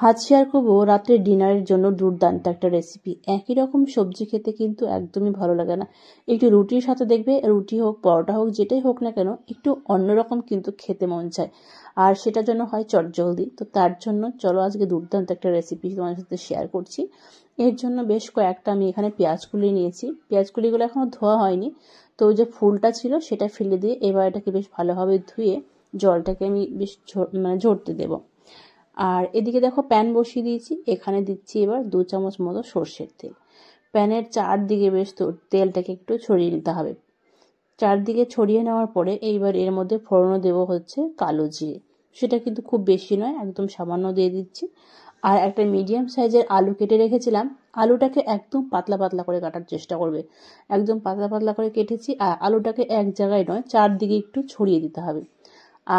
আজ শেয়ার করবো রাত্রের ডিনারের জন্য দুর্দান্ত একটা রেসিপি। একই রকম সবজি খেতে কিন্তু একদমই ভালো লাগে না। একটু রুটির সাথে দেখবে, রুটি হোক পরোটা হোক যেটাই হোক না কেন, একটু অন্যরকম কিন্তু খেতে মন চায়। আর সেটার জন্য হয় চটজলদি। তো তার জন্য চলো আজকে দুর্দান্ত একটা রেসিপি তোমার সাথে শেয়ার করছি। এর জন্য বেশ কয়েকটা আমি এখানে পেঁয়াজ কুলি নিয়েছি। পেঁয়াজ কুলিগুলো এখনো ধোয়া হয়নি। তো ওই যে ফুলটা ছিল সেটা ফেলে দিয়ে এবার এটাকে বেশ ভালোভাবে ধুয়ে জলটাকে আমি বেশ ঝরতে দেবো। আর এদিকে দেখো প্যান বসিয়ে দিয়েছি। এখানে দিচ্ছি এবার 2 চামচ মতো সর্ষের তেল। প্যানের চারদিকে বেশ তেলটাকে একটু ছড়িয়ে নিতে হবে। চারদিকে ছড়িয়ে নেওয়ার পরে এইবার এর মধ্যে ফোড়ন দেব হচ্ছে কালো জিরে। সেটা কিন্তু খুব বেশি নয়, একদম সামান্য দিয়ে দিচ্ছি। আর একটা মিডিয়াম সাইজের আলু কেটে রেখেছিলাম। আলুটাকে একদম পাতলা পাতলা করে কাটার চেষ্টা করবে। একদম পাতলা পাতলা করে কেটেছি। আর আলুটাকে এক জায়গায় নয়, চারদিকে একটু ছড়িয়ে দিতে হবে।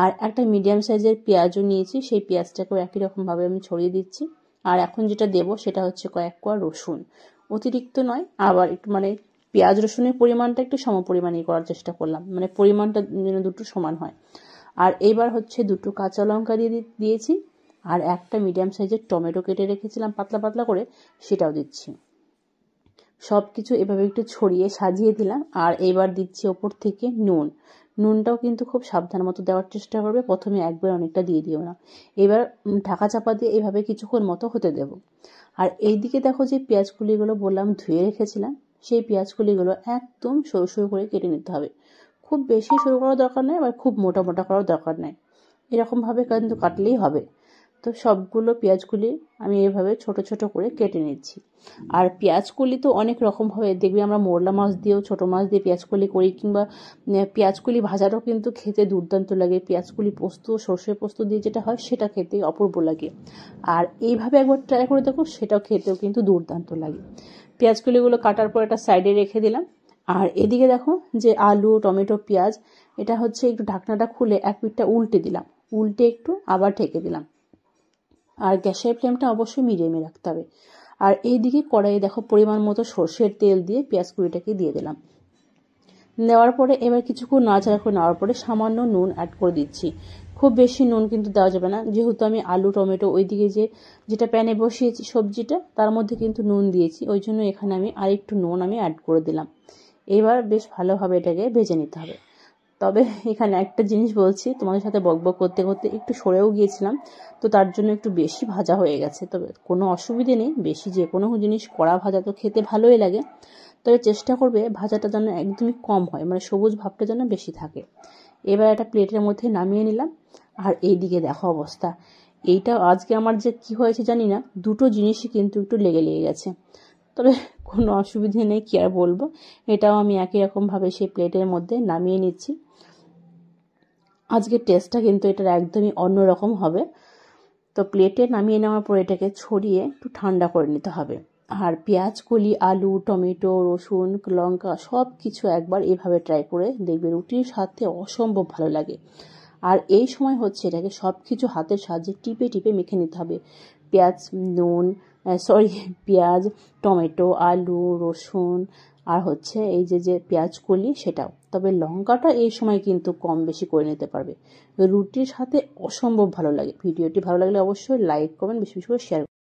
আর একটা মিডিয়াম সাইজের পেঁয়াজও নিয়েছি, সেই পেঁয়াজটাকেও একই রকমভাবে আমি ছড়িয়ে দিচ্ছি। আর এখন যেটা দেব সেটা হচ্ছে কয়েক কোয়া রসুন। অতিরিক্ত নয়, আবার একটু পেঁয়াজ রসুনের পরিমাণটা একটু সম পরিমাণই করার চেষ্টা করলাম, পরিমাণটা যেন দুটো সমান হয়। আর এইবার হচ্ছে 2টো কাঁচা লঙ্কা দিয়েছি। আর একটা মিডিয়াম সাইজের টমেটো কেটে রেখেছিলাম পাতলা পাতলা করে, সেটাও দিচ্ছি। সব কিছু এভাবে একটু ছড়িয়ে সাজিয়ে দিলাম। আর এবার দিচ্ছি ওপর থেকে নুন। নুনটাও কিন্তু খুব সাবধান মতো দেওয়ার চেষ্টা করবে, প্রথমে একবার অনেকটা দিয়ে দিও না। এবার ঢাকা চাপা দিয়ে এইভাবে কিছুক্ষণ মতো হতে দেব। আর এইদিকে দেখো যে পেঁয়াজ কুলিগুলো বললাম ধুয়ে রেখেছিলাম, সেই পেঁয়াজ কুলিগুলো একদম সরু সরু করে কেটে নিতে হবে। খুব বেশি সরু করার দরকার নেই, আবার খুব মোটা মোটা করার দরকার নেই। এরকমভাবে কিন্তু কাটলেই হবে। তো সবগুলো পেঁয়াজগুলি আমি এভাবে ছোট ছোট করে কেটে নিচ্ছি। আর পেঁয়াজকলি তো অনেক রকমভাবে দেখবি, আমরা মোরলা মাছ দিয়েও ছোটো মাছ দিয়ে পেঁয়াজকলি করি, কিংবা পেঁয়াজকলি ভাজাটাও কিন্তু খেতে দুর্দান্ত লাগে। পেঁয়াজকলি পোস্ত, সর্ষে পোস্ত দিয়ে যেটা হয় সেটা খেতে অপূর্ব লাগে। আর এইভাবে একবার ট্রাই করে দেখো, সেটাও খেতেও কিন্তু দুর্দান্ত লাগে। পেঁয়াজকলিগুলো কাটার পর একটা সাইডে রেখে দিলাম। আর এদিকে দেখো যে আলু, টমেটো, পেঁয়াজ, এটা হচ্ছে একটু ঢাকনাটা খুলে এক পিঠটা উল্টে দিলাম, উল্টে একটু আবার ঢেকে দিলাম। আর গ্যাসের ফ্লেমটা অবশ্যই মিডিয়ামে রাখতে হবে। আর এইদিকে কড়াইয়ে দেখো পরিমাণ মতো সর্ষের তেল দিয়ে পেঁয়াজ কুড়িটাকে দিয়ে দিলাম। দেওয়ার পরে এবার কিছুক্ষণ নাড়াচাড়া করে নেওয়ার পরে সামান্য নুন অ্যাড করে দিচ্ছি। খুব বেশি নুন কিন্তু দেওয়া যাবে না, যেহেতু আমি আলু টমেটো ওইদিকে যেটা প্যানে বসিয়েছি সবজিটা, তার মধ্যে কিন্তু নুন দিয়েছি, ওই জন্য এখানে আমি আরেকটু নুন অ্যাড করে দিলাম। এবার বেশ ভালোভাবে এটাকে ভেজে নিতে হবে। তবে এখানে একটা জিনিস বলছি, তোমাদের সাথে বকবক করতে করতে একটু সরেও গিয়েছিলাম, তো তার জন্য একটু বেশি ভাজা হয়ে গেছে। তবে কোনো অসুবিধে নেই, বেশি যে কোনো জিনিস কড়া ভাজা তো খেতে ভালোই লাগে। তবে চেষ্টা করবে ভাজাটা যেন একদমই কম হয়, সবুজ ভাবটা যেন বেশি থাকে। এবার একটা প্লেটের মধ্যে নামিয়ে নিলাম। আর এইদিকে দেখো অবস্থা, এইটা আজকে আমার যে কি হয়েছে জানি না, দুটো জিনিসই কিন্তু একটু লেগে গেছে। তবে কোনো অসুবিধে নেই, কি আর বলবো। এটাও আমি একই রকমভাবে সেই প্লেটের মধ্যে নামিয়ে নিচ্ছি। আজকের টেস্টটা কিন্তু এটার একদমই অন্যরকম হবে। তো প্লেটে নামিয়ে নেওয়ার পর এটাকে ছড়িয়ে একটু ঠান্ডা করে নিতে হবে। আর পেঁয়াজ কলি, আলু, টমেটো, রসুন, লঙ্কা সব কিছু একবার এভাবে ট্রাই করে দেখবে, রুটির সাথে অসম্ভব ভালো লাগে। আর এই সময় হচ্ছে এটাকে সব কিছু হাতের সাহায্যে টিপে টিপে মেখে নিতে হবে। পেঁয়াজ, টমেটো, আলু, রসুন, আর হচ্ছে এই যে পেঁয়াজ কলি সেটাও। তবে লঙ্কাটা এই সময় কিন্তু কম বেশি করে নিতে পারবে, রুটির সাথে অসম্ভব ভালো লাগে। ভিডিওটি ভালো লাগলে অবশ্যই লাইক, কমেন্ট, বেশি বেশি করে শেয়ার।